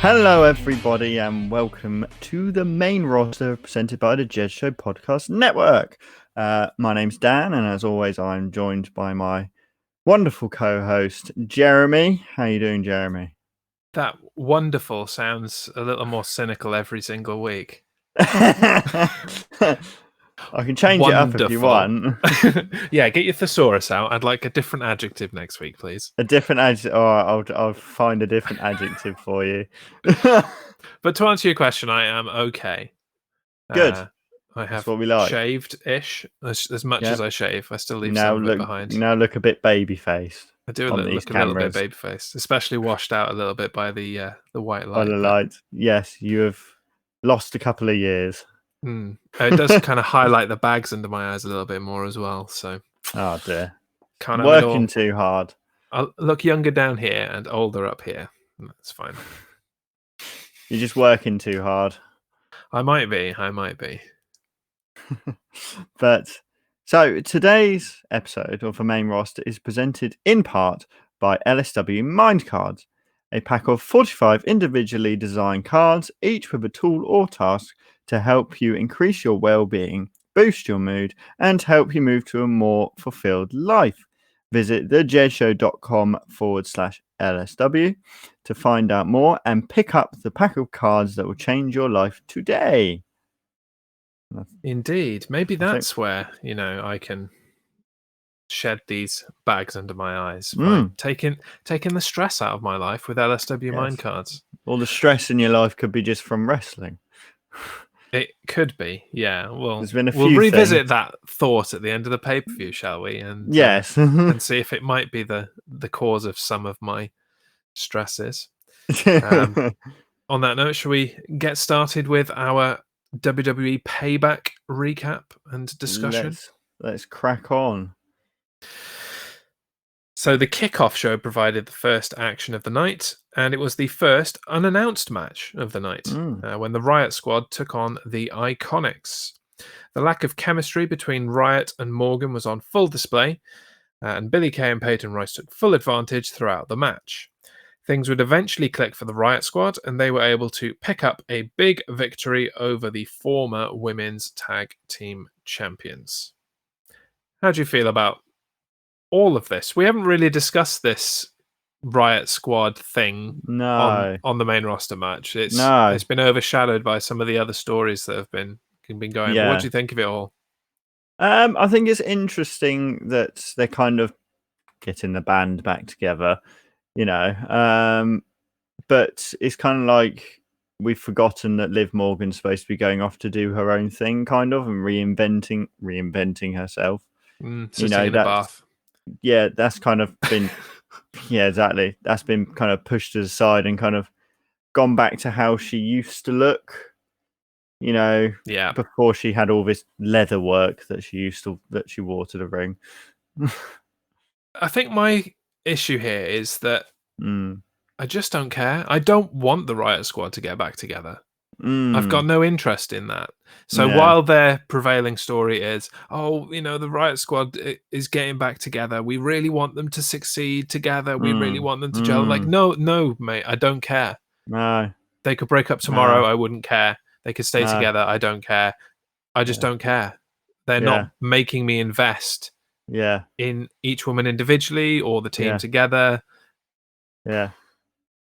Hello, everybody, and welcome to the main roster presented by the Jez Show Podcast Network. My name's Dan, and as always, I'm joined by my wonderful co-host, Jeremy. How you doing, Jeremy? That wonderful sounds a little more cynical every single week. I can change it up if you want. Yeah, get your thesaurus out. I'd like a different adjective next week, please. A different adjective. Oh, I'll find a different adjective for you. But to answer your question, I am okay. Good. I have what we like. Shaved-ish as much as I shave. I still leave now some of it behind. You now look a bit baby-faced. I do look a little bit baby-faced, especially washed out a little bit by the white light. By the light. Yes, you have lost a couple of years. It does kind of highlight the bags under my eyes a little bit more as well. So, oh dear, can't working too hard. I'll look younger down here and older up here. That's fine. You're just working too hard. I might be. But so today's episode of the main roster is presented in part by LSW Mind Cards, a pack of 45 individually designed cards, each with a tool or task to help you increase your well-being, boost your mood, and help you move to a more fulfilled life. Visit thejezshow.com/LSW to find out more and pick up the pack of cards that will change your life today. Indeed. Maybe that's where, I can shed these bags under my eyes by taking the stress out of my life with LSW Mind Cards. All the stress in your life could be just from wrestling. It could be, yeah. Well, there's been a few we'll revisit that thought at the end of the pay-per-view, shall we? And yes, and see if it might be the cause of some of my stresses. On that note, shall we get started with our WWE Payback recap and discussion? Let's crack on. So the kickoff show provided the first action of the night, and it was the first unannounced match of the night when the Riot Squad took on the Iconics. The lack of chemistry between Riot and Morgan was on full display, and Billie Kay and Peyton Royce took full advantage throughout the match. Things would eventually click for the Riot Squad, and they were able to pick up a big victory over the former women's tag team champions. How do you feel about all of this? We haven't really discussed this Riot Squad thing on the main roster match. It's been overshadowed by some of the other stories that have been going. Yeah. What do you think of it all? I think it's interesting that they're kind of getting the band back together, but it's kind of like we've forgotten that Liv Morgan's supposed to be going off to do her own thing, kind of, and reinventing herself. Sitting in a bath. Yeah, that's kind of been, yeah, exactly. That's been kind of pushed aside and kind of gone back to how she used to look, before she had all this leather work that she wore to the ring. I think my issue here is that I just don't care. I don't want the Riot Squad to get back together. I've got no interest in that. So while their prevailing story is, the Riot Squad is getting back together. We really want them to succeed together. We really want them to gel. Like, no, mate, I don't care. No. They could break up tomorrow. I wouldn't care. They could stay together. I don't care. I just don't care. They're not making me invest in each woman individually or the team together. Yeah.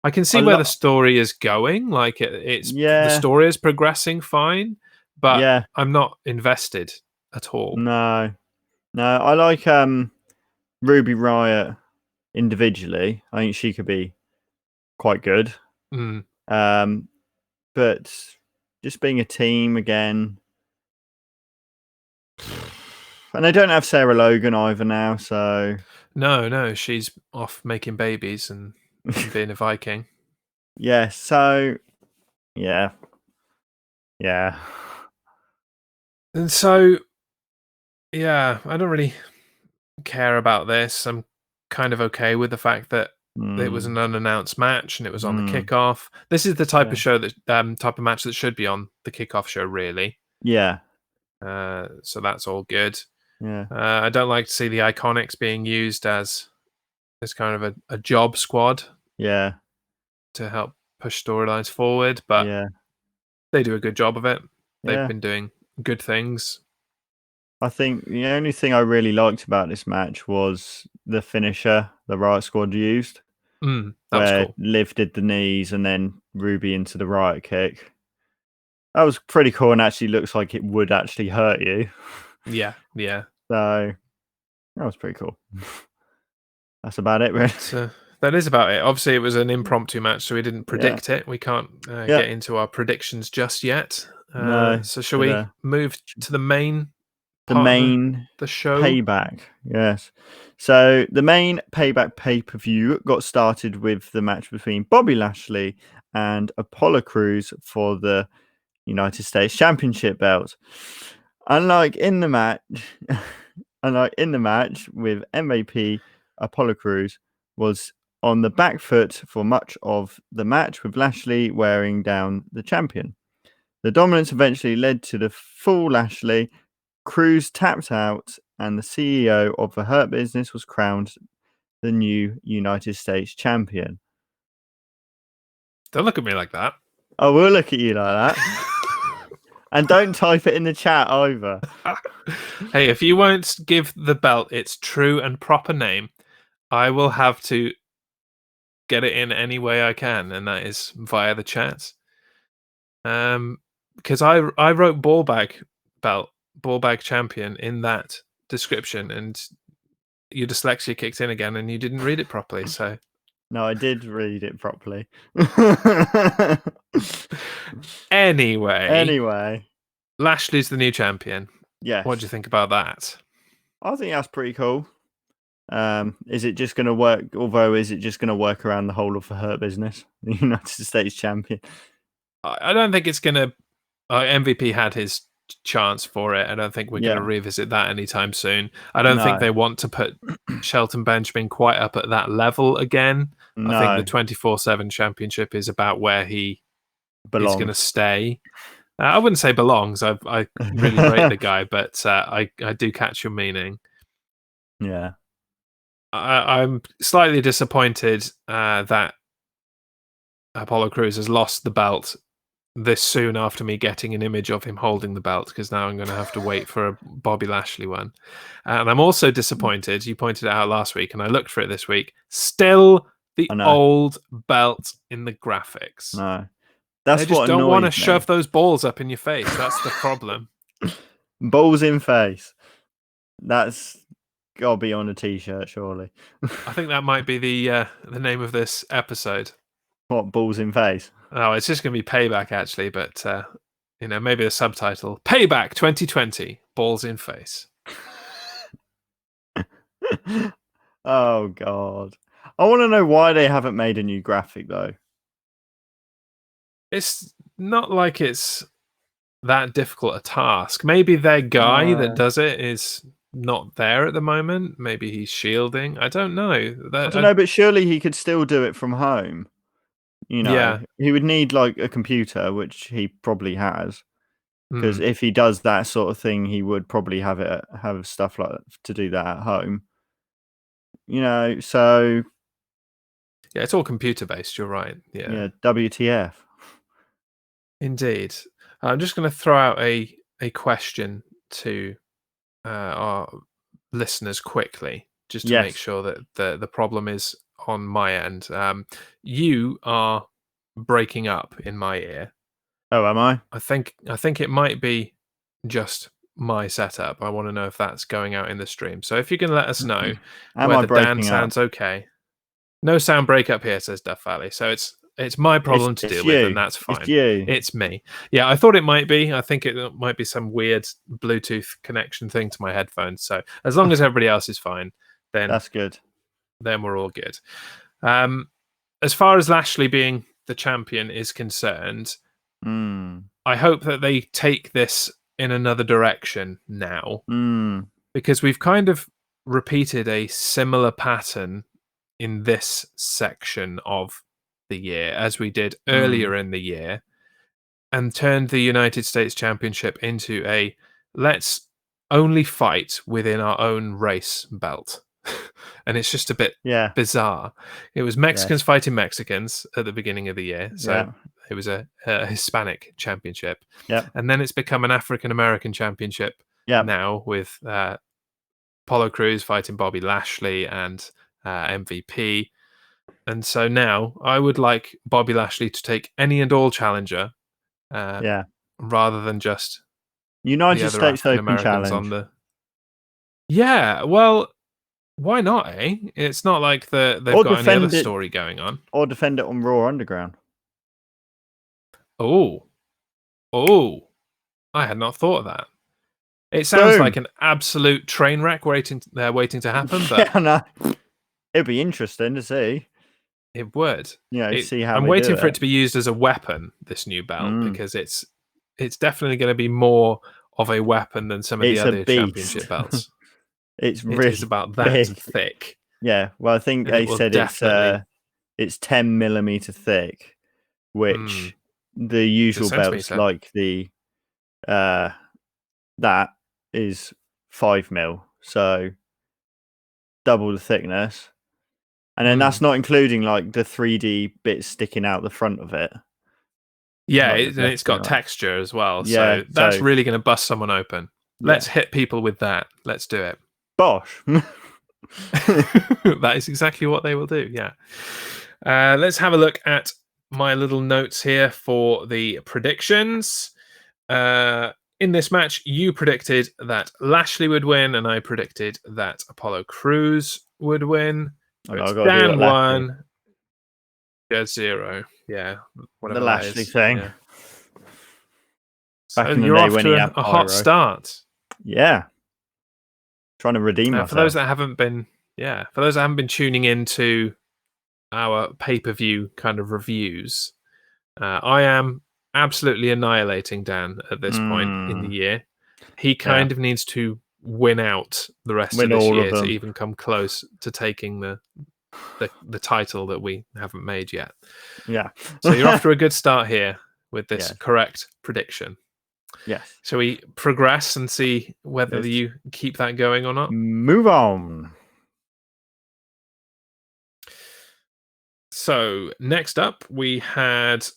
I can see where the story is going. Like the story is progressing fine, but I'm not invested at all. No, I like Ruby Riot individually. I think she could be quite good. But just being a team again, and they don't have Sarah Logan either now. So no, she's off making babies and being a Viking. Yeah, so yeah. And so I don't really care about this. I'm kind of okay with the fact that it was an unannounced match and it was on the kickoff. This is the type of show that type of match that should be on the kickoff show, really. Yeah. So that's all good. Yeah. I don't like to see the Iconics being used as kind of a job squad. Yeah. To help push storylines forward, but they do a good job of it. They've been doing good things. I think the only thing I really liked about this match was the finisher the Riot Squad used, that where was cool. Liv did the knees and then Ruby into the Riot kick. That was pretty cool and actually looks like it would actually hurt you. Yeah. So that was pretty cool. That's about it, really. That is about it. Obviously, it was an impromptu match, so we didn't predict it. We can't get into our predictions just yet. No. So shall we move to the main the show? Payback, yes. So the main Payback pay-per-view got started with the match between Bobby Lashley and Apollo Crews for the United States Championship belt. Unlike in the match with MVP, Apollo Crews was on the back foot for much of the match, with Lashley wearing down the champion. The dominance eventually led to the full Lashley. Crews tapped out, and the CEO of the Hurt Business was crowned the new United States champion. Don't look at me like that. I will look at you like that. And don't type it in the chat either. Hey, if you won't give the belt its true and proper name, I will have to get it in any way I can, and that is via the chat. Because I wrote ball bag champion in that description, and your dyslexia kicked in again, and you didn't read it properly. So no, I did read it properly. Anyway, Lashley's the new champion. Yes. What do you think about that? I think that's pretty cool. Is it just going to work? Although, is it just going to work around the whole of the Hurt Business, the United States champion? I don't think it's going to. MVP had his chance for it. I don't think we're going to revisit that anytime soon. I don't think they want to put Shelton Benjamin quite up at that level again. I think the 24/7 championship is about where he is going to stay. I wouldn't say belongs. I really rate the guy, but I do catch your meaning. Yeah. I'm slightly disappointed that Apollo Crews has lost the belt this soon after me getting an image of him holding the belt, because now I'm going to have to wait for a Bobby Lashley one. And I'm also disappointed, you pointed it out last week and I looked for it this week, still the old belt in the graphics. No. That's they just don't want to shove those balls up in your face. That's the problem. Balls in face. That's got to be on a t-shirt, surely. I think that might be the name of this episode. What, balls in face? Oh, it's just going to be Payback, actually, but maybe a subtitle: Payback 2020, balls in face. Oh God, I want to know why they haven't made a new graphic though. It's not like it's that difficult a task. Maybe their guy that does it is not there at the moment. Maybe he's shielding. I don't know. I don't know, but surely he could still do it from home. He would need like a computer, which he probably has. Because if he does that sort of thing, he would probably have stuff like that to do that at home. So yeah, it's all computer based. You're right. Yeah. WTF? Indeed. I'm just going to throw out a question to our listeners quickly, just to make sure that the problem is on my end. You are breaking up in my ear. Oh, am I? I think it might be just my setup. I want to know if that's going out in the stream. So if you can let us know whether Dan sounds okay. No sound breakup here, says Duff Valley. So it's my problem to deal with, and that's fine. It's me. Yeah, I thought it might be. I think it might be some weird Bluetooth connection thing to my headphones. So as long as everybody else is fine, then that's good. Then we're all good. As far as Lashley being the champion is concerned, I hope that they take this in another direction now, because we've kind of repeated a similar pattern in this section of the year as we did earlier in the year, and turned the United States Championship into a let's only fight within our own race belt. and it's just a bit Yeah. bizarre. It was Mexicans Yes. fighting Mexicans at the beginning of the year, so Yeah. it was a Hispanic championship, Yep. and then it's become an African American championship Yep. now with Apollo Crews fighting Bobby Lashley and MVP. And so now I would like Bobby Lashley to take any and all challenger Yeah. rather than just the United other States African Open Americans on Challenge. the. Yeah, well, why not, eh? It's not like they've Or got any other defend it, story going on. or defend it on Raw Underground. Oh, I had not thought of that. It sounds Boom. like an absolute train wreck waiting to happen, but Yeah, no. It'd be interesting to see. it would. See how I'm they waiting do for it. it to be used as a weapon, this new belt, Mm. because it's definitely going to be more of a weapon than some of the It's a other beast. championship belts. It's It really is about that big. thick. Yeah, well, I think And it they will said definitely. it's 10 millimeter thick, which the usual belts centimetre. like the that is 5 mil, so double the thickness, and then that's not including like the 3D bits sticking out the front of it. Yeah, Like and it's got texture as well, Yeah, so that's so really going to bust someone open. yeah. Let's hit people with that. Let's do it. Bosh. That is exactly what they will do. Yeah. Let's have a look at my little notes here for the predictions. In this match, you predicted that Lashley would win, and I predicted that Apollo Crews would win. And It's I've got to do what Dan Lashley. 1, Jez 0. Yeah, whatever The that Lashley is. thing. Yeah. Back So in the you're day off when he to had a hot pyro. start. Yeah. Trying to redeem myself. For those that haven't been tuning into our pay-per-view kind of reviews, I am absolutely annihilating Dan at this point in the year. He kind of needs to win out the rest of this all year of to them. even come close to taking the title that we haven't made yet. Yeah. So you're off to a good start here with this Yes. correct prediction. Yes. Shall we progress and see whether Let's you keep that going or not? move on. So next up, we had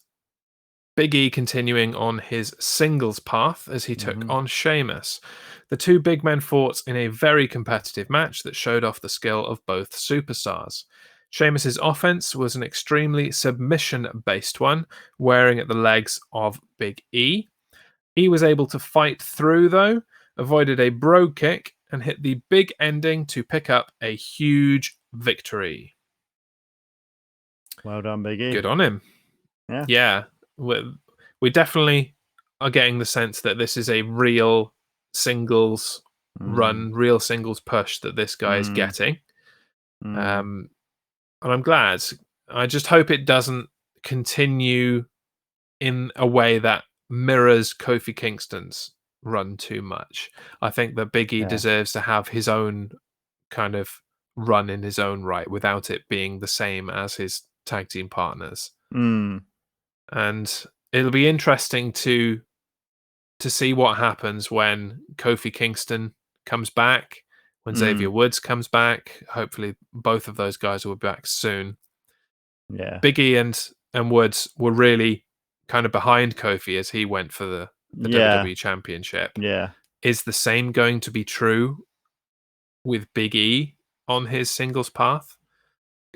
Big E continuing on his singles path as he took on Sheamus. The two big men fought in a very competitive match that showed off the skill of both superstars. Sheamus's offense was an extremely submission-based one, wearing at the legs of Big E. He was able to fight through, though, avoided a bro kick, and hit the big ending to pick up a huge victory. Well done, Big E. Good on him. Yeah. We definitely are getting the sense that this is a real singles run, real singles push that this guy is getting. And I'm glad. I just hope it doesn't continue in a way that mirrors Kofi Kingston's run too much. I think that Big E deserves to have his own kind of run in his own right without it being the same as his tag team partners. And it'll be interesting to see what happens when Kofi Kingston comes back, when Xavier Woods comes back. Hopefully both of those guys will be back soon. Yeah. Big E and Woods were really kind of behind Kofi as he went for the WWE Championship. Yeah. Is the same going to be true with Big E on his singles path?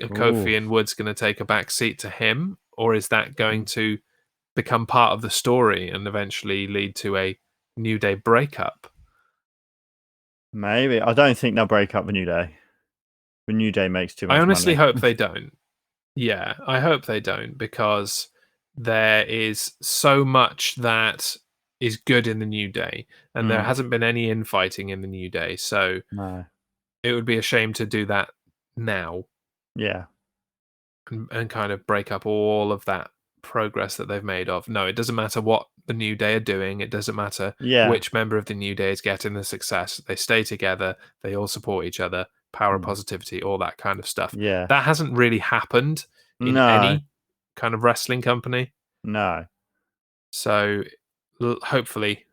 Are Kofi and Woods going to take a back seat to him, or is that going to become part of the story and eventually lead to a New Day breakup? Maybe. I don't think they'll break up the New Day. The New Day makes too much I honestly money. hope they don't. Yeah, I hope they don't, because there is so much that is good in the New Day, and there hasn't been any infighting in the New Day, so it would be a shame to do that now. Yeah. And kind of break up all of that progress that they've made of. No, it doesn't matter what the New Day are doing. It doesn't matter which member of the New Day is getting the success. They stay together. They all support each other. Power positivity, all that kind of stuff. Yeah. That hasn't really happened in any kind of wrestling company. No. So hopefully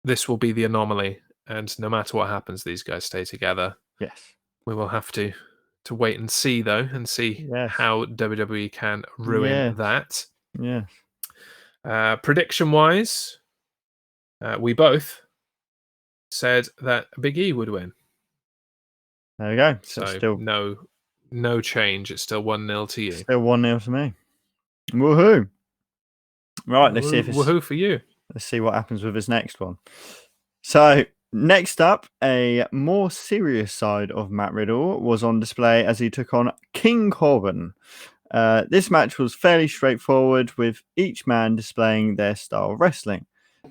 this will be the anomaly. And no matter what happens, these guys stay together. Yes. We will have to to wait and see, though, and see how WWE can ruin that. Yeah. Prediction-wise, we both said that Big E would win. There we go. So still no change. It's still 1-0 to you. Still 1-0 to me. Woohoo! Right, let's see if it's woohoo for you. Let's see what happens with his next one. So next up, a more serious side of Matt Riddle was on display as he took on King Corbin. This match was fairly straightforward, with each man displaying their style of wrestling.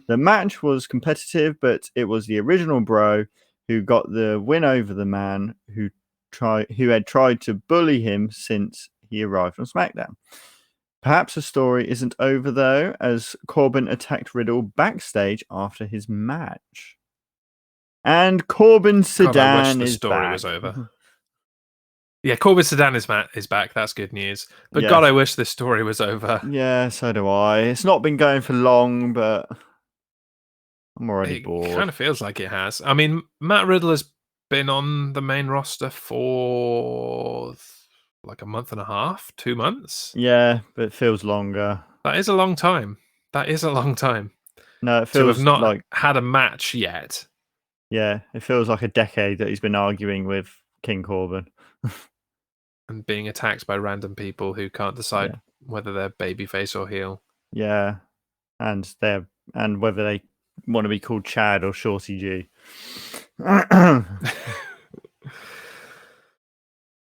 The match was competitive, but it was the original Bro who got the win over the man who had tried to bully him since he arrived on SmackDown. Perhaps the story isn't over, though, as Corbin attacked Riddle backstage after his match. And Corbin Sedan is back. Was over. Yeah, Corbin Sedan is back. That's good news. But yes. God, I wish this story was over. Yeah, so do I. It's not been going for long, but I'm already bored. It kind of feels like it has. I mean, Matt Riddle has been on the main roster for like a month and a half, 2 months. Yeah, but it feels longer. That is a long time. No, it feels to have not like had a match yet. Yeah, it feels like a decade that he's been arguing with King Corbin. And being attacked by random people who can't decide whether they're babyface or heel. Yeah, and whether they want to be called Chad or Shorty G.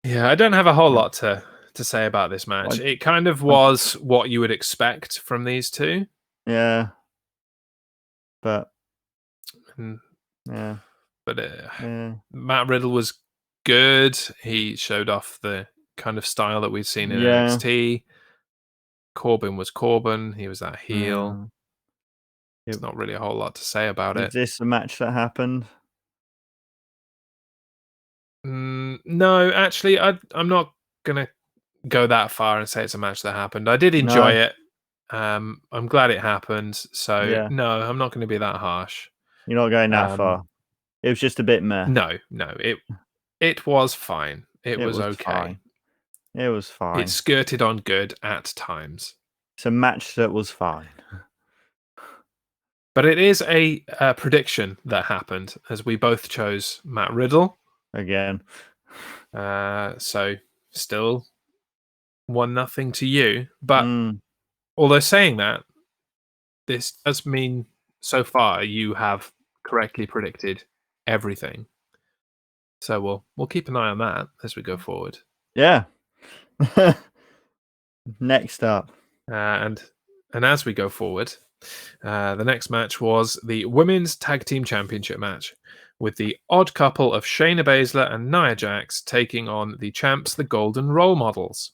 Yeah, I don't have a whole lot to say about this match. It kind of was what you would expect from these two. Yeah. But Matt Riddle was good. He showed off the kind of style that we've seen in NXT. Corbin was Corbin. He was that heel. There's not really a whole lot to say about it. Is this a match that happened? No, actually, I'm not going to go that far and say it's a match that happened. I did enjoy it. I'm glad it happened. So, no, I'm not going to be that harsh. You're not going that far. It was just a bit meh. No. It was fine. It was okay. Fine. It was fine. It skirted on good at times. It's a match that was fine. But it is a prediction that happened, as we both chose Matt Riddle. Again. So, still 1-0 to you. But although saying that, this does mean so far you have correctly predicted everything. So we'll keep an eye on that as we go forward. Yeah. Next up. And as we go forward, the next match was the Women's Tag Team Championship match, with the odd couple of Shayna Baszler and Nia Jax taking on the champs, the Golden Role Models.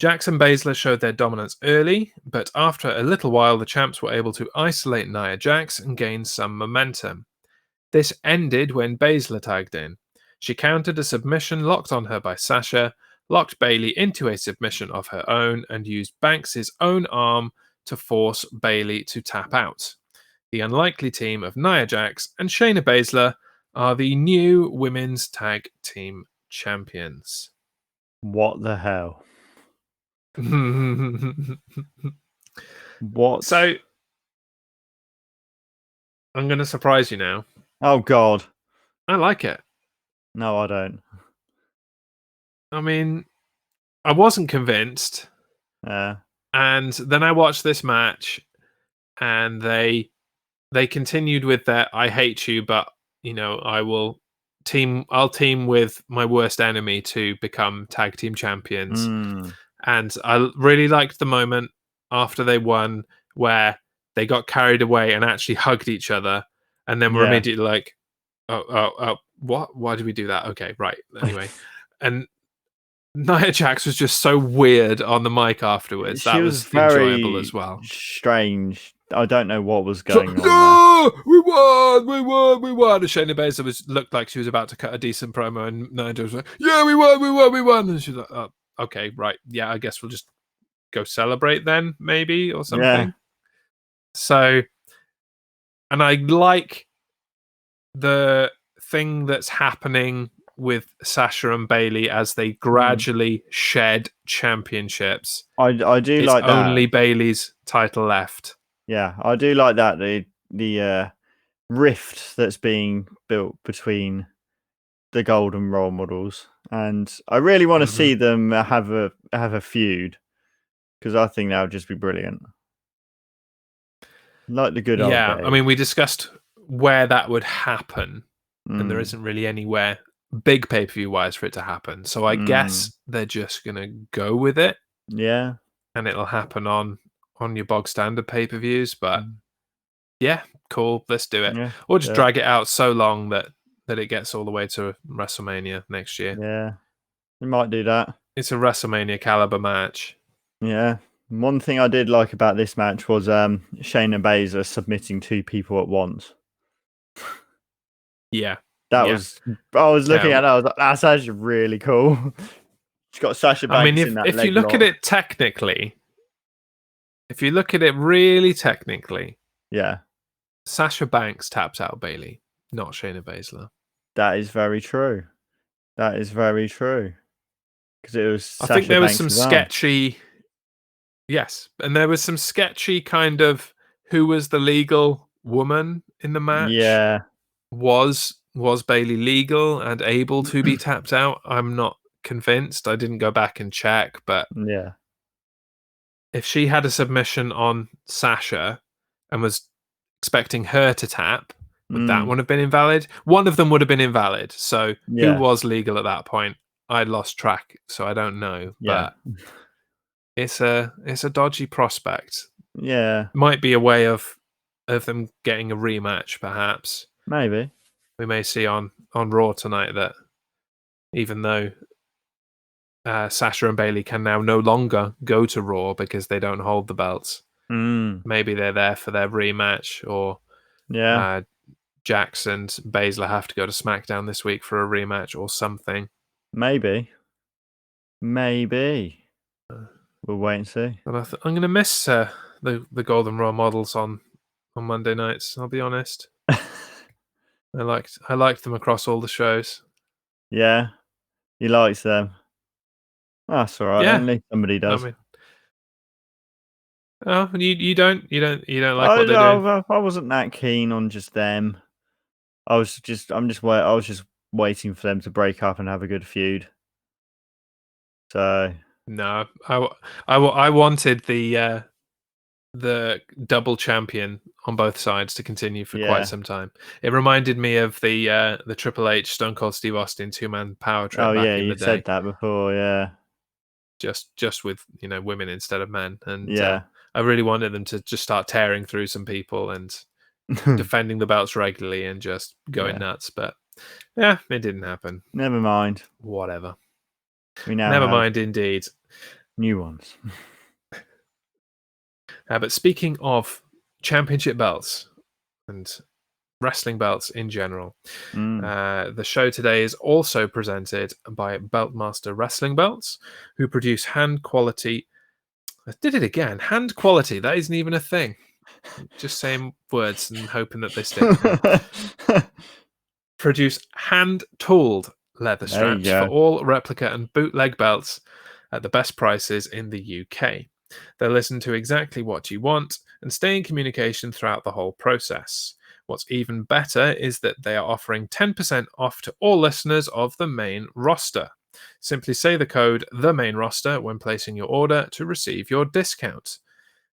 Jax and Baszler showed their dominance early, but after a little while, the champs were able to isolate Nia Jax and gain some momentum. This ended when Baszler tagged in. She countered a submission locked on her by Sasha, locked Bayley into a submission of her own, and used Banks' own arm to force Bayley to tap out. The unlikely team of Nia Jax and Shayna Baszler are the new Women's Tag Team Champions. What the hell? What? So, I'm going to surprise you now. Oh, God. I like it. No, I don't. I mean, I wasn't convinced. And then I watched this match, and they continued with that I hate you, but I'll team with my worst enemy to become tag team champions. And I really liked the moment after they won where they got carried away and actually hugged each other, and then were immediately like, oh, what? Why did we do that? Okay, right. Anyway, and Nia Jax was just so weird on the mic afterwards. That was very enjoyable as well. Strange. I don't know what was going on. No, we won. And Shayna Baszler looked like she was about to cut a decent promo, and Nia Jax was like, "Yeah, we won." And she's like, "Oh, okay, right, yeah, I guess we'll just go celebrate then, maybe, or something." Yeah. So, and I like the thing that's happening with Sasha and Bayley as they gradually shed championships. I do It's like that. only Bayley's title left. Yeah, I do like that. The rift that's being built between the golden role models, and I really want to see them have a feud, because I think that would just be brilliant. Like the good old days. I mean, we discussed where that would happen, and there isn't really anywhere big pay-per-view wise for it to happen. So I guess they're just gonna go with it. Yeah. And it'll happen on your bog standard pay-per-views, but yeah, cool, let's do it. Yeah, or just drag it out so long that it gets all the way to WrestleMania next year. Yeah, we might do that. It's a WrestleMania caliber match. Yeah. One thing I did like about this match was Shayna Baszler submitting 2 people at once. Yeah. That was... I was looking at that, I was like, that's actually really cool. She's got Sasha Banks in that if you look at it technically, if you look at it really technically, yeah, Sasha Banks taps out Bayley, not Shayna Baszler. That is very true. That is very true. Because it was I think there was some sketchy... Yes, and there was some sketchy kind of who was the legal woman in the match. Yeah. Was Bayley legal and able to be tapped out? I'm not convinced. I didn't go back and check, but yeah, if she had a submission on Sasha and was expecting her to tap, would that one have been invalid? One of them would have been invalid. So who was legal at that point? I lost track, so I don't know. Yeah. But it's a dodgy prospect. Yeah. Might be a way of them getting a rematch, perhaps. Maybe. We may see on Raw tonight that even though Sasha and Bayley can now no longer go to Raw because they don't hold the belts, maybe they're there for their rematch, or Jax and Baszler have to go to SmackDown this week for a rematch or something. Maybe. We'll wait and see. But I'm going to miss the Golden Role models on Monday nights. I'll be honest. I liked them across all the shows. Yeah, he likes them. That's all right. Yeah, at least somebody does. You don't like what they do. I wasn't that keen on just them. I was just waiting for them to break up and have a good feud. So no, I wanted the double champion on both sides to continue for quite some time. It reminded me of the Triple H Stone Cold Steve Austin 2-man power trip back in the day. You said that before, yeah. Just with women instead of men, and I really wanted them to just start tearing through some people and defending the belts regularly and just going nuts. But it didn't happen. Never mind. Whatever. Never mind indeed. New ones. But speaking of championship belts and wrestling belts in general, the show today is also presented by Beltmaster Wrestling Belts, who produce hand quality. I did it again. Hand quality. That isn't even a thing. Just saying words and hoping that they stick. Produce hand-tooled leather straps for all replica and bootleg belts at the best prices in the UK. They'll listen to exactly what you want and stay in communication throughout the whole process. What's even better is that they are offering 10% off to all listeners of the main roster. Simply say the code The Main Roster when placing your order to receive your discount.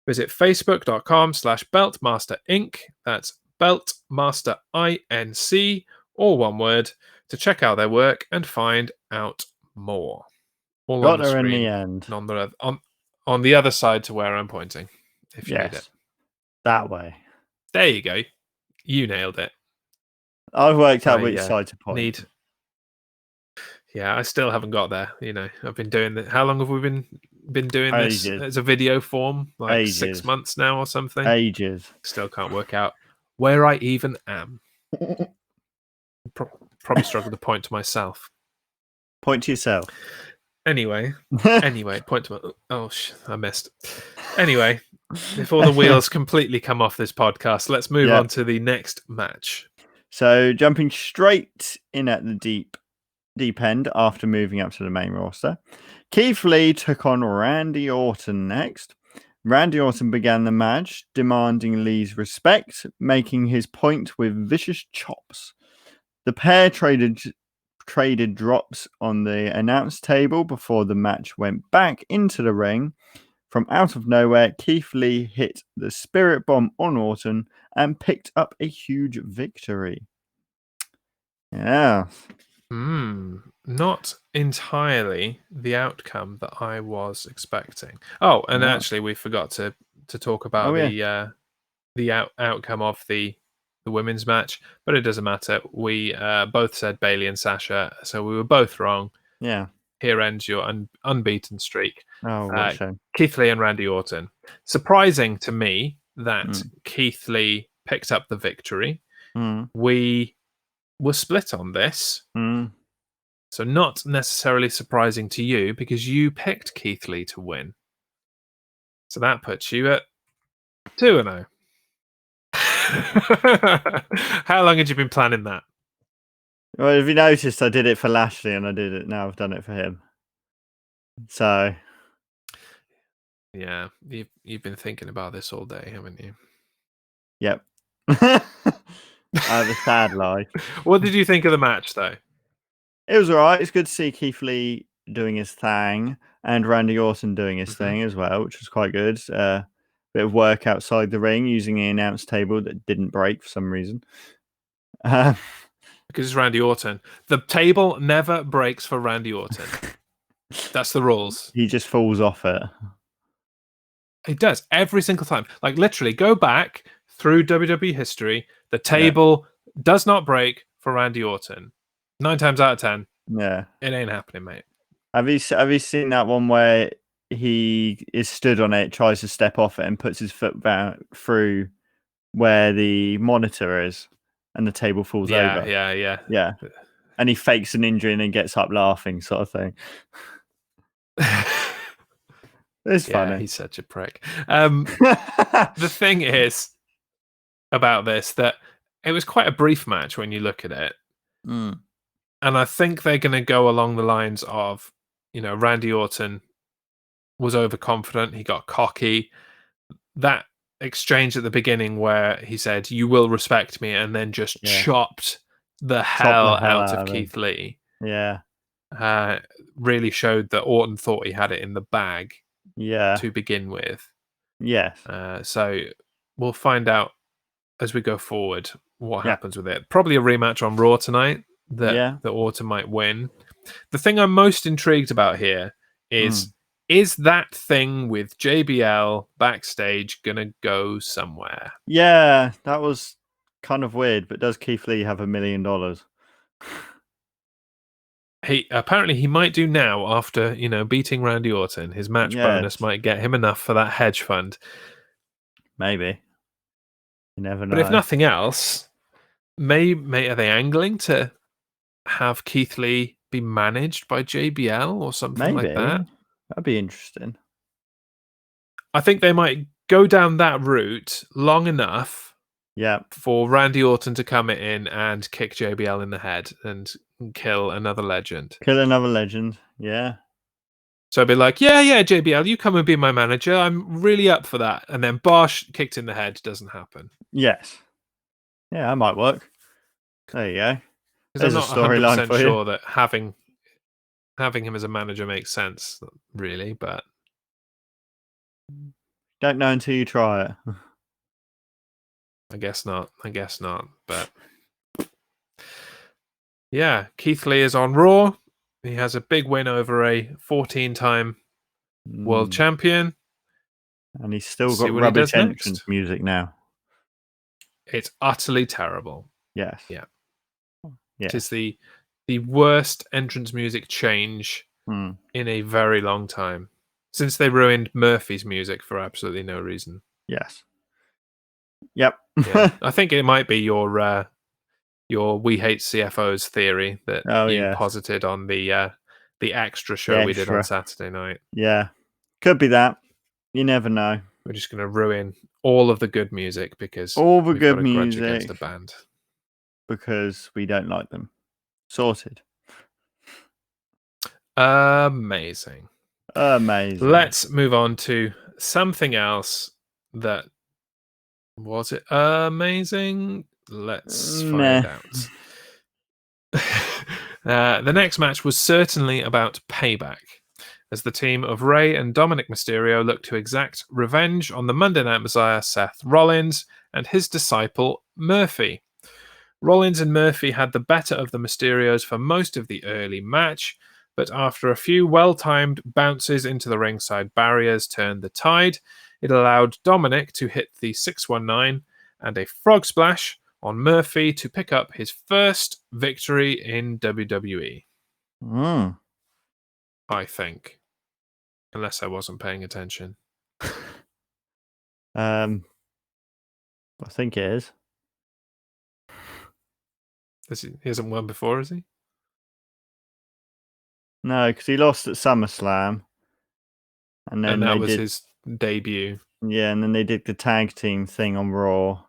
Visit facebook.com/Beltmaster Inc. That's Beltmaster INC, all one word, to check out their work and find out more. All Got on the her screen, in the end. on the other side to where I'm pointing, if you need it. That way. There you go. You nailed it. I've worked out which side to point. I still haven't got there. I've been doing it. How long have we been doing this as a video form? Like 6 months now or something? Ages. Still can't work out where I even am. Probably struggle to point to myself. Point to yourself. Anyway, point to my... I missed. Anyway, before the wheels completely come off this podcast, let's move on to the next match. So, jumping straight in at the deep deep end after moving up to the main roster. Keith Lee took on Randy Orton next. Randy Orton began the match, demanding Lee's respect, making his point with vicious chops. The pair traded drops on the announce table before the match went back into the ring. From out of nowhere, Keith Lee hit the Spirit Bomb on Orton and picked up a huge victory. Yeah. Not entirely the outcome that I was expecting. Oh, and actually, we forgot to talk about the outcome of the women's match, but it doesn't matter. We both said Bayley and Sasha, so we were both wrong. Yeah. Here ends your unbeaten streak. Oh, what a shame. Keith Lee and Randy Orton. Surprising to me that Keith Lee picked up the victory. We were split on this. So not necessarily surprising to you because you picked Keith Lee to win. So that puts you at 2-0. How long had you been planning that? Well, have you noticed I did it for Lashley and I did it now? I've done it for him. So, yeah, you've been thinking about this all day, haven't you? Yep. I have a sad life. What did you think of the match, though? It was alright. It's good to see Keith Lee doing his thing and Randy Orton doing his thing as well, which was quite good. Bit of work outside the ring using the announce table that didn't break for some reason. Because it's Randy Orton. The table never breaks for Randy Orton. That's the rules. He just falls off it. He does every single time. Like literally, go back through WWE history. The table does not break for Randy Orton. 9 times out of 10. Yeah, it ain't happening, mate. Have you seen that one where he is stood on it, tries to step off it, and puts his foot down through where the monitor is, and the table falls over? Yeah. And he fakes an injury and then gets up laughing, sort of thing. It's funny. He's such a prick. The thing is about this that it was quite a brief match when you look at it. And I think they're going to go along the lines of, Randy Orton was overconfident. He got cocky. That exchange at the beginning where he said, "You will respect me," and then just chopped the hell out of Keith Lee. Yeah. Really showed that Orton thought he had it in the bag. To begin with. Yes. So we'll find out as we go forward what happens with it. Probably a rematch on Raw tonight that Orton might win. The thing I'm most intrigued about here is that thing with JBL backstage gonna go somewhere? Yeah, that was kind of weird, but does Keith Lee have $1 million? He might do now after, beating Randy Orton. His match bonus might get him enough for that hedge fund. Maybe. You never know. But if nothing else, are they angling to have Keith Lee be managed by JBL or something like that? That'd be interesting. I think they might go down that route long enough for Randy Orton to come in and kick JBL in the head and kill another legend. Yeah. So I'd be like, yeah, JBL, you come and be my manager. I'm really up for that. And then Bosh kicked in the head doesn't happen. Yes. Yeah, that might work. There you go. Because I'm not 100% sure that having him as a manager makes sense, really, but... Don't know until you try it. I guess not, but... Yeah, Keith Lee is on Raw. He has a big win over a 14-time world champion. And he's still got rubbish entrance music now. It's utterly terrible. Yes. Yeah. It is the worst entrance music change in a very long time. Since they ruined Murphy's music for absolutely no reason. Yes. Yep. I think it might be your We Hate CFOs theory that you posited on the extra show we did on Saturday night. Yeah. Could be that. You never know. We're just going to ruin all of the good music because we've got a grudge against the band. Because we don't like them. Sorted. Amazing. Let's move on to something else that... Was it amazing? Let's find out. The next match was certainly about payback, as the team of Rey and Dominic Mysterio looked to exact revenge on the Monday Night Messiah Seth Rollins and his disciple Murphy. Rollins and Murphy had the better of the Mysterios for most of the early match, but after a few well-timed bounces into the ringside barriers turned the tide. It allowed Dominic to hit the 619 and a frog splash on Murphy to pick up his first victory in WWE. I think. Unless I wasn't paying attention. I think it is. He hasn't won before, has he? No, because he lost at SummerSlam. And that was his debut. Yeah, and then they did the tag team thing on Raw.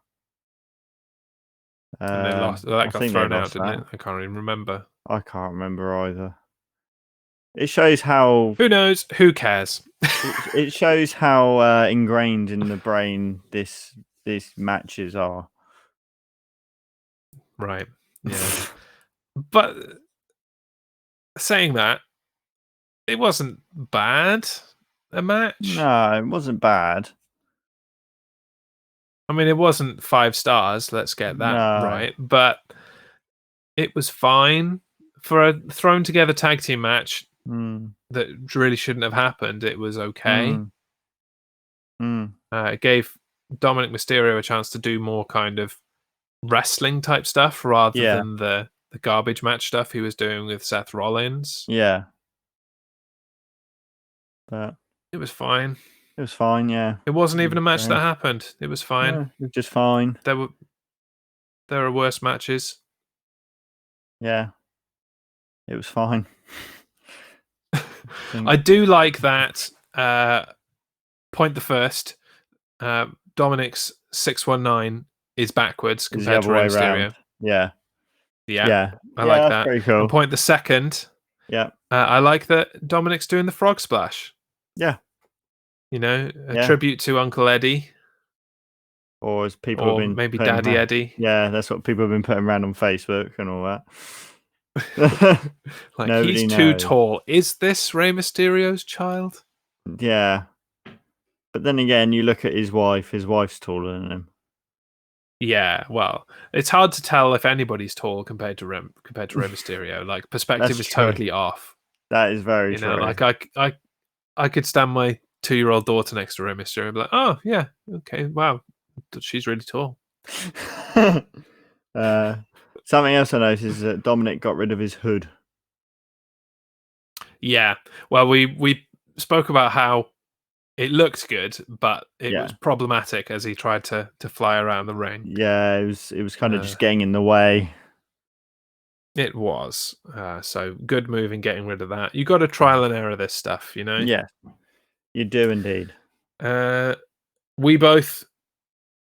And they lost. That got thrown out, didn't it? I can't even remember. I can't remember either. It shows how... Who knows? Who cares? it shows how ingrained in the brain these matches are. Right. Yeah. But saying that, it wasn't bad, a match. No, it wasn't bad. I mean, it wasn't 5 stars, let's get that right. But it was fine. For a thrown together tag team match that really shouldn't have happened, it was okay. It gave Dominic Mysterio a chance to do more kind of wrestling type stuff rather than the garbage match stuff he was doing with Seth Rollins. Yeah. But it was fine. It was fine, yeah. It wasn't even a match that happened. It was fine. Yeah, it was just fine. There were worse matches. Yeah. It was fine. I do like that point the first. Dominic's 619 is backwards compared to Rey Mysterio. Yeah. I like that. Pretty cool. And point the second. Yeah. I like that Dominic's doing the frog splash. Yeah. You know, a tribute to Uncle Eddie. Or as people have been maybe Daddy Eddie. Yeah, that's what people have been putting around on Facebook and all that. Like, he's too tall. Is this Rey Mysterio's child? Yeah. But then again, you look at his wife. His wife's taller than him. Yeah, well, it's hard to tell if anybody's tall compared to Rey Mysterio. Like, perspective is totally off. That is very true. You know, like I could stand my 2-year-old daughter next to Rey Mysterio and be like, oh yeah, okay, wow, she's really tall. Something else I noticed is that Dominic got rid of his hood. Yeah, well, we spoke about how it looked good, but it was problematic as he tried to fly around the ring. Yeah, it was kind of just getting in the way. It was. So good move in getting rid of that. You got to trial and error this stuff, you know? Yeah, you do indeed. We both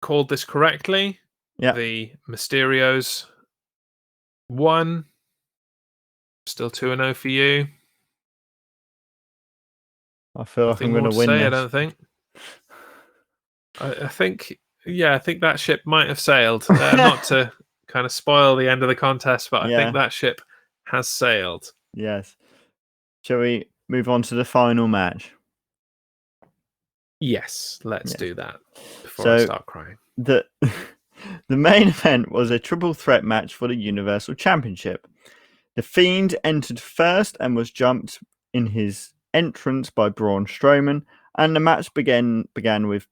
called this correctly. Yeah. The Mysterios won. Still 2-0 for you. I feel like I'm going to win this. I don't think. I think that ship might have sailed. Not to kind of spoil the end of the contest, but I think that ship has sailed. Yes. Shall we move on to the final match? Yes, let's do that before I start crying. The main event was a triple threat match for the Universal Championship. The Fiend entered first and was jumped in his entrance by Braun Strowman, and the match began with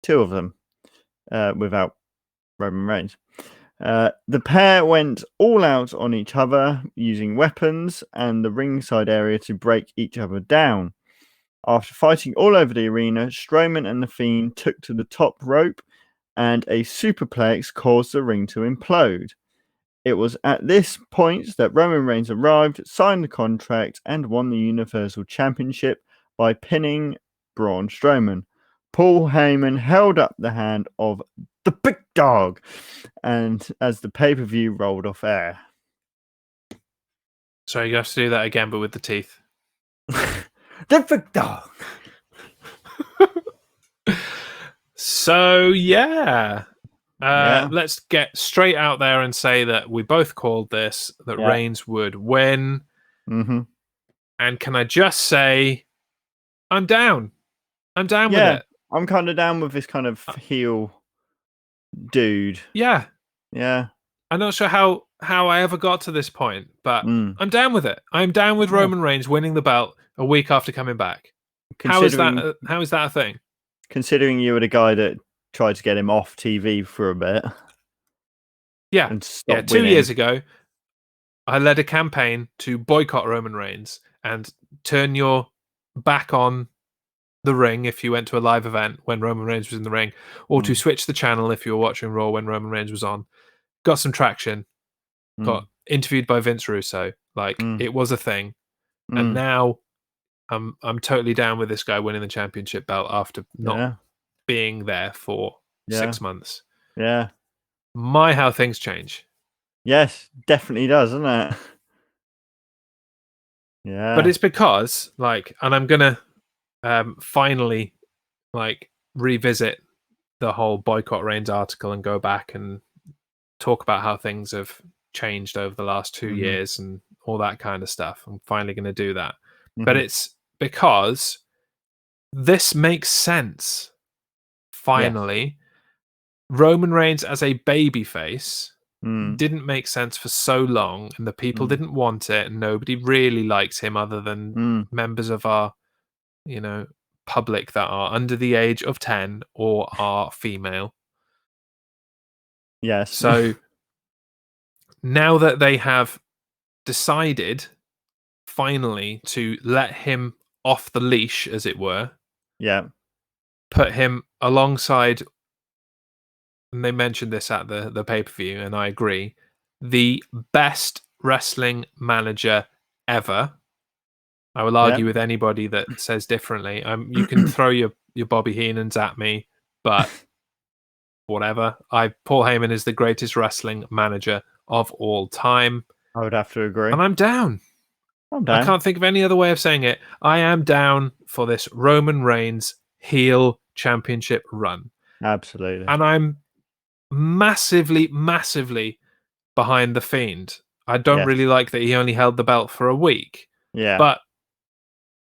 2 of them without Roman Reigns. The pair went all out on each other using weapons and the ringside area to break each other down. After fighting all over the arena, Strowman and the Fiend took to the top rope and a superplex caused the ring to implode. It was at this point that Roman Reigns arrived, signed the contract, and won the Universal Championship by pinning Braun Strowman. Paul Heyman held up the hand of the big dog, and as the pay-per-view rolled off air. Sorry, you have to do that again, but with the teeth. The victor. So yeah. Yeah. Let's get straight out there and say that we both called this, that Yeah. Reigns would win. Mm-hmm. And can I just say, I'm down. I'm down with Yeah. it. I'm kind of down with this kind of heel dude. Yeah. Yeah. I'm not sure how I ever got to this point, but Mm. I'm down with it. I'm down with Yeah. Roman Reigns winning the belt a week after coming back. How is that? How is that a thing? Considering you were the guy that tried to get him off TV for a bit. Yeah. And Yeah. stop 2 winning. years ago, I led a campaign to boycott Roman Reigns and turn your back on the ring if you went to a live event when Roman Reigns was in the ring, or to switch the channel if you were watching Raw when Roman Reigns was on. Got some traction. Got interviewed by Vince Russo. Like it was a thing. And now I'm totally down with this guy winning the championship belt after not being there for 6 months. Yeah. My, how things change. Yes, definitely does, doesn't it? Yeah. But it's because, like, and I'm gonna finally like revisit the whole boycott Reigns article and go back and talk about how things have changed over the last 2 years and all that kind of stuff. I'm finally going to do that. But it's because this makes sense. Finally, Roman Reigns as a babyface didn't make sense for so long, and the people didn't want it, and nobody really liked him other than members of our, public that are under the age of 10 or are female. Yes. So now that they have decided finally to let him off the leash, as it were, put him alongside, and they mentioned this at the pay-per-view, and I agree, the best wrestling manager ever. I will argue with anybody that says differently. You can throw your Bobby Heenans at me, but whatever. Paul Heyman is the greatest wrestling manager of all time. I would have to agree. And I'm down. I can't think of any other way of saying it. I am down for this Roman Reigns heel championship run. Absolutely. And I'm massively, massively behind The Fiend. I don't really like that he only held the belt for a week. Yeah. But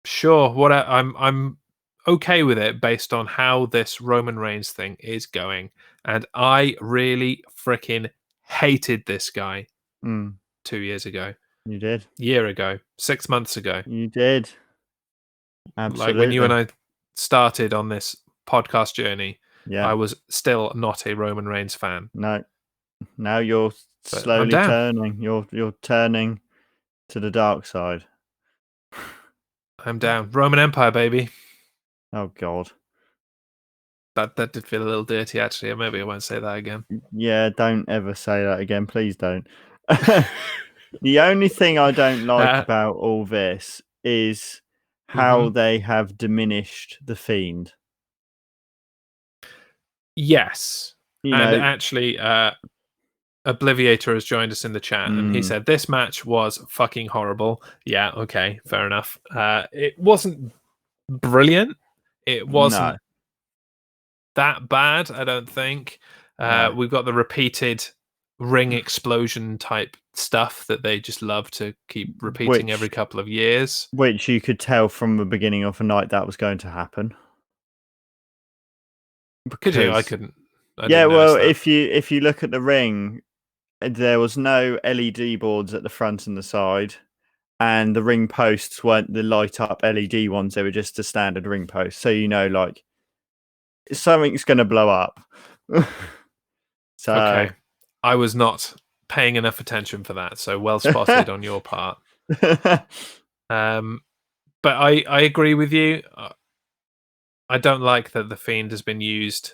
sure, I'm okay with it based on how this Roman Reigns thing is going. And I really freaking hated this guy 2 years ago. You did. Year ago. 6 months ago. You did. Absolutely. Like when you and I started on this podcast journey, yeah. I was still not a Roman Reigns fan. No. Now you're slowly turning. You're turning to the dark side. I'm down. Roman Empire, baby. Oh God. That did feel a little dirty, actually. Maybe I won't say that again. Yeah, don't ever say that again. Please don't. The only thing I don't like about all this is how they have diminished the Fiend. Yes. Actually, Obliviator has joined us in the chat, and he said, this match was fucking horrible. Yeah, okay, fair enough. It wasn't brilliant. It wasn't that bad, I don't think. We've got the repeated ring explosion type stuff that they just love to keep repeating every couple of years. Which you could tell from the beginning of the night that was going to happen. Could you? I couldn't. If you look at the ring, there was no LED boards at the front and the side, and the ring posts weren't the light up LED ones. They were just a standard ring post. So like something's going to blow up. So okay, I was not paying enough attention for that. So well spotted on your part. But I agree with you. I don't like that the Fiend has been used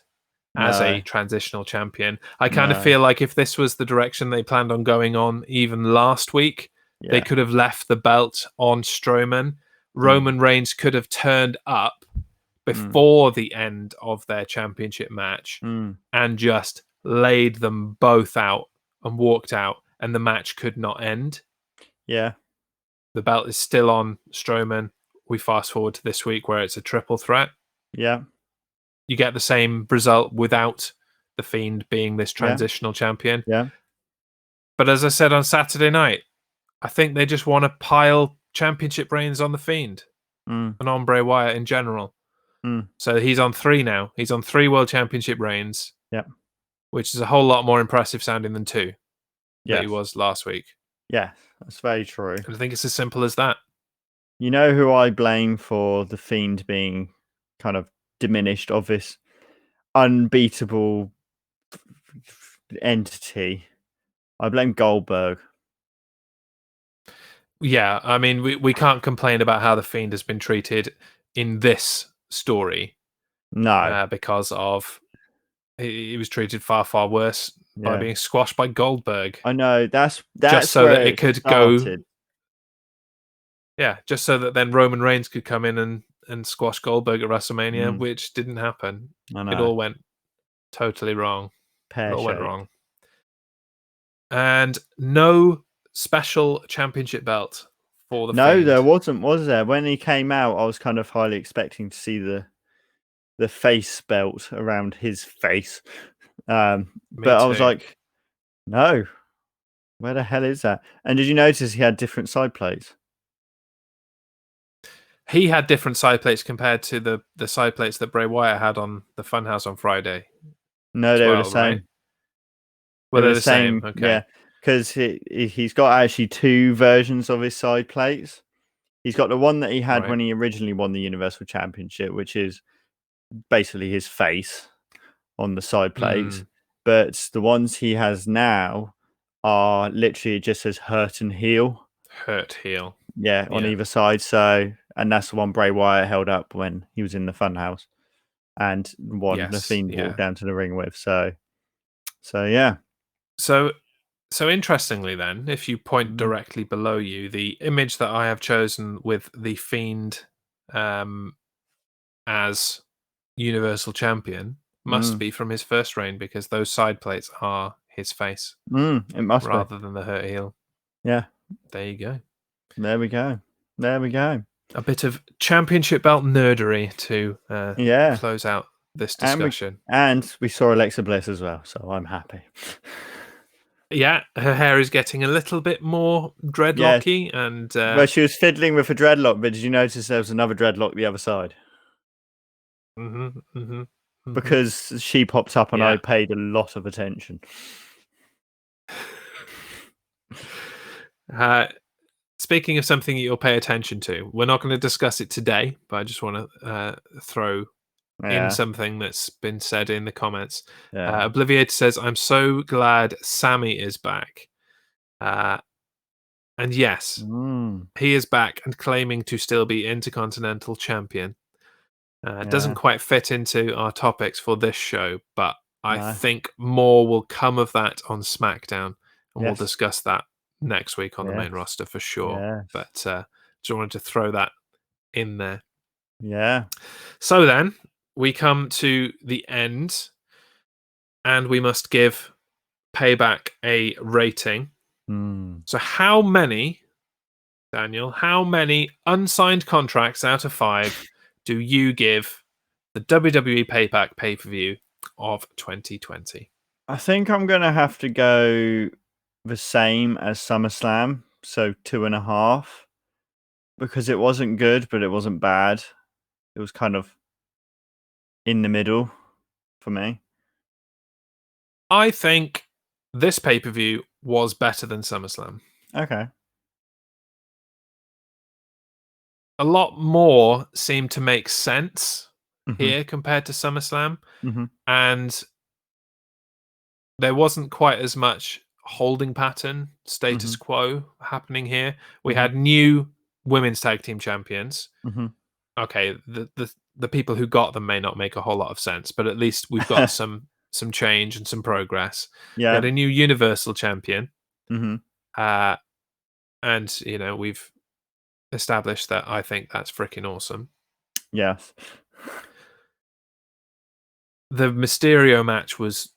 as a transitional champion. I kind of feel like if this was the direction they planned on going on even last week, they could have left the belt on Strowman. Roman Reigns could have turned up before the end of their championship match and just laid them both out and walked out, and the match could not end. Yeah. The belt is still on Strowman. we fast forward to this week where it's a triple threat. Yeah. You get the same result without the Fiend being this transitional champion. Yeah. But as I said on Saturday night, I think they just want to pile championship reigns on the Fiend and on Bray Wyatt in general. So he's on 3 now. He's on 3 World Championship reigns. Yep. Which is a whole lot more impressive sounding than 2 that he Yes. was last week. Yeah, that's very true. And I think it's as simple as that. You know who I blame for the Fiend being kind of diminished of this unbeatable entity? I blame Goldberg. Yeah, I mean, we can't complain about how the Fiend has been treated in this story. No. Because of he was treated far, far worse by being squashed by Goldberg. I know, that's just so where that it could started. go. Yeah, just so that then Roman Reigns could come in and squash Goldberg at WrestleMania, which didn't happen. I know. It all went totally wrong. It all went Pear-shaped. wrong. And no special championship belt for the Fiend. There wasn't, was there? When he came out, I was kind of highly expecting to see the face belt around his face. But I was like, no. Where the hell is that? And did you notice he had different side plates? He had different side plates compared to the side plates that Bray Wyatt had on the Funhouse on Friday. No, they were the same. Right? Well, they're the same. Okay. Yeah, because he's got actually 2 versions of his side plates. He's got the one that he had when he originally won the Universal Championship, which is basically his face on the side plates. But the ones he has now are literally, it just says hurt and heel. Hurt, heel. Yeah, on either side. So, and that's the one Bray Wyatt held up when he was in the Funhouse and won the Fiend walk down to the ring with. So yeah. So interestingly then, if you point directly below you, the image that I have chosen with the Fiend as Universal Champion must be from his first reign, because those side plates are his face. It must rather than the hurt heel. Yeah. There you go. There we go. A bit of championship belt nerdery to close out this discussion. And we saw Alexa Bliss as well, so I'm happy. Yeah, her hair is getting a little bit more dreadlocky. And well, she was fiddling with a dreadlock, but did you notice there was another dreadlock the other side? Because she popped up and I paid a lot of attention. Speaking of something that you'll pay attention to, we're not going to discuss it today, but I just want to throw in something that's been said in the comments. Obliviator says, I'm so glad Sammy is back. And yes, he is back and claiming to still be Intercontinental Champion. It doesn't quite fit into our topics for this show, but I think more will come of that on SmackDown, and we'll discuss that next week on the main roster for sure. But just wanted to throw that in there. Yeah. So then we come to the end, and we must give Payback a rating. So how many, Daniel, unsigned contracts out of 5 do you give the WWE Payback pay-per-view of 2020? I think I'm going to have to go the same as SummerSlam, so 2.5, because it wasn't good, but it wasn't bad. It was kind of in the middle for me. I think this pay-per-view was better than SummerSlam. Okay. A lot more seemed to make sense here compared to SummerSlam. And there wasn't quite as much holding pattern, status quo happening here. We had new women's tag team champions. Okay, the people who got them may not make a whole lot of sense, but at least we've got some change and some progress. Yeah. We had a new Universal Champion. And, we've established that I think that's freaking awesome. Yes. The Mysterio match was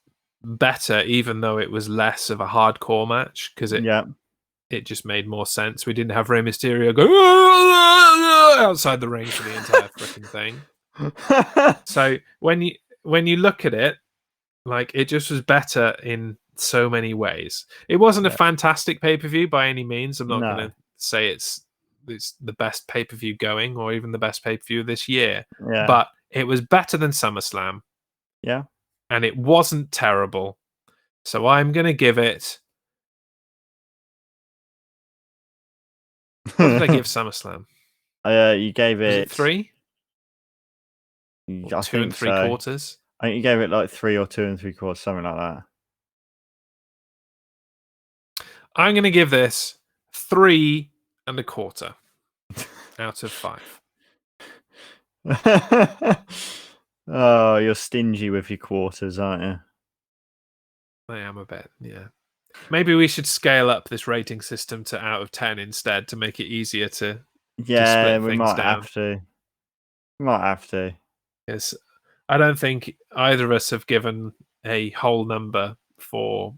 better, even though it was less of a hardcore match, because it just made more sense. We didn't have Rey Mysterio go outside the ring for the entire freaking thing. So when you look at it, like, it just was better in so many ways. It wasn't a fantastic pay-per-view by any means. I'm not going to say it's the best pay-per-view going or even the best pay-per-view this year. Yeah. But it was better than SummerSlam. Yeah. And it wasn't terrible. So I'm going to give it... What did I give SummerSlam? You gave Was it... it 3? I 2 and 3/4? I think you gave it like 3 or 2 3/4, something like that. I'm going to give this 3 1/4 out of 5. Oh, you're stingy with your quarters, aren't you? I am a bit, yeah. Maybe we should scale up this rating system to out of 10 instead to make it easier to split we things might down. have to. We might have to. Yes, I don't think either of us have given a whole number for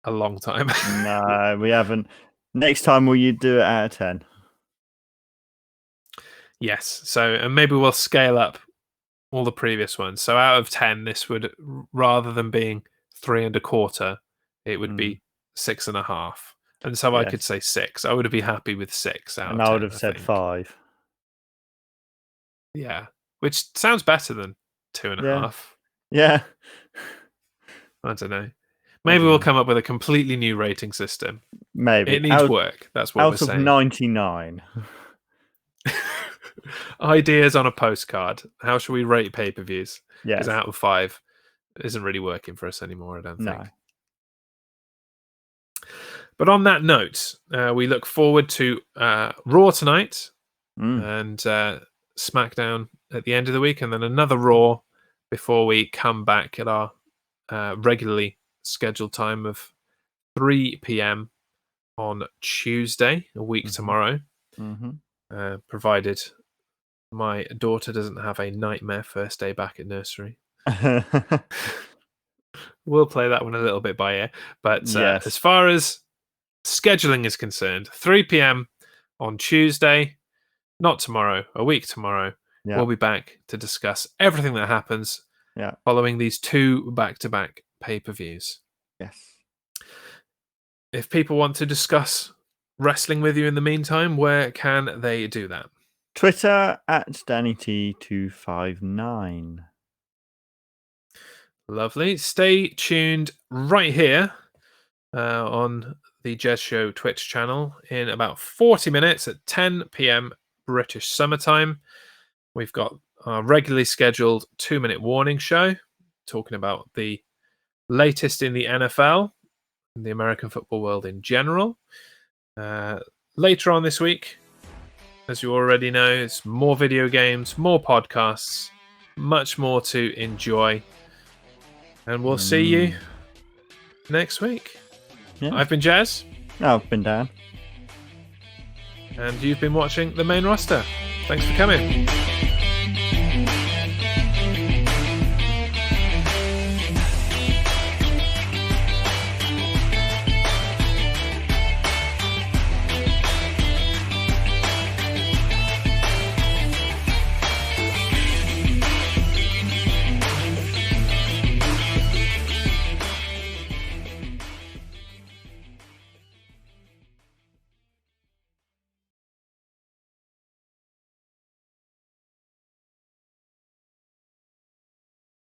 a long time. No, we haven't. Next time, will you do it out of 10? Yes. So, and maybe we'll scale up all the previous ones. So out of 10, this would, rather than being 3 1/4, it would be 6.5. And so I could say 6. I would be happy with 6 out of 10. And I would have said 5. Yeah. Which sounds better than 2.5. Yeah. I don't know. Maybe we'll come up with a completely new rating system. Maybe. It needs work. That's what we're saying. Out of 99. Ideas on a postcard. How should we rate pay-per-views? Yeah. Because out of 5 isn't really working for us anymore, I don't think. No. But on that note, we look forward to Raw tonight and SmackDown at the end of the week, and then another Raw before we come back at our regularly scheduled time of 3 p.m. on Tuesday, a week tomorrow, provided my daughter doesn't have a nightmare first day back at nursery. We'll play that one a little bit by ear. But as far as scheduling is concerned, 3 p.m. on Tuesday, not tomorrow, a week tomorrow, we'll be back to discuss everything that happens following these 2 back-to-back pay-per-views. Yes. If people want to discuss wrestling with you in the meantime, where can they do that? Twitter at DannyT259. Lovely. Stay tuned right here on the Jez Show Twitch channel in about 40 minutes at 10 p.m. British summertime. We've got our regularly scheduled 2-minute warning show talking about the latest in the NFL and the American football world in general. Later on this week, as you already know, it's more video games, more podcasts, much more to enjoy. And we'll see you next week. Yeah. I've been Jez. I've been Dan. And you've been watching The Main Roster. Thanks for coming.